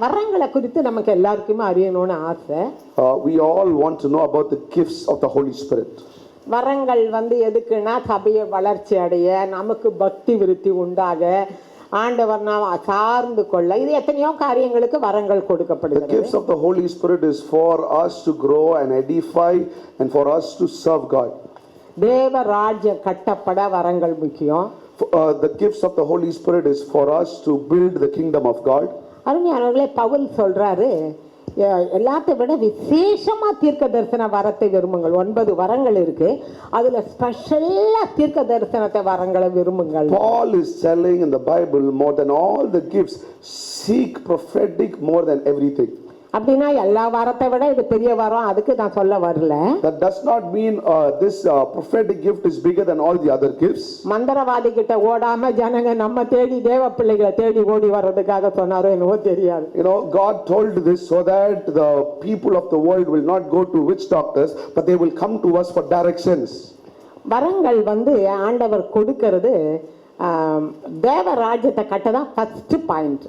வரங்களை குறித்து நமக்கு எல்லாருக்குமே அறியணும்னு ஆசை. We all want to know about the gifts of the Holy Spirit. வரங்கள் எதுக்குன்னா சபையை வளர்ச்சி அடைய, நமக்கு பக்தி விருத்தி உண்டாக, ஆண்டவர் நாம் சார்ந்து கொள்ள, இது எத்தனையோ காரியங்களுக்கு வரங்கள் கொடுக்கப்படுகிறது. The gifts of the Holy Spirit is for us to grow and edify and for us to serve God. தேவ ராஜ்யம் கட்டப்பட வரங்கள் முக்கியம். The gifts of the Holy Spirit is for us to build the kingdom of God. அருமையானவர்களே, பவுல் சொல்றாரு, எல்லாத்தை விட விசேஷமா தீர்க்க தரிசன வரத்தை விரும்புங்கள். 9 வரங்கள் இருக்கு, அதுல ஸ்பெஷலா தீர்க்க தரிசனத்தை வரங்களை விரும்புங்கள். Paul is telling in the Bible, more than all the gifts, seek prophetic more than everything. அப்படின்னா எல்லா வாரத்தை விட இது பெரிய வாரம், அதுக்கு நான் சொல்ல வரல. That does not mean this prophetic gift is bigger than all the other gifts. மந்திரவாதி கிட்ட ஓடாம ஜனங்க நம்ம தேடி தேவ பிள்ளைகளை தேடி ஓடி வர்றதுக்காக சொன்னாரோ என்னவோ தெரியாது. God told this so that the people of the world will not go to witch doctors, but they will come to us for directions. வரங்கள் ஆண்டவர் கொடுக்கிறது தேவ ராஜ்யத்தை கட்டதான் ஃபர்ஸ்ட் பாயிண்ட்.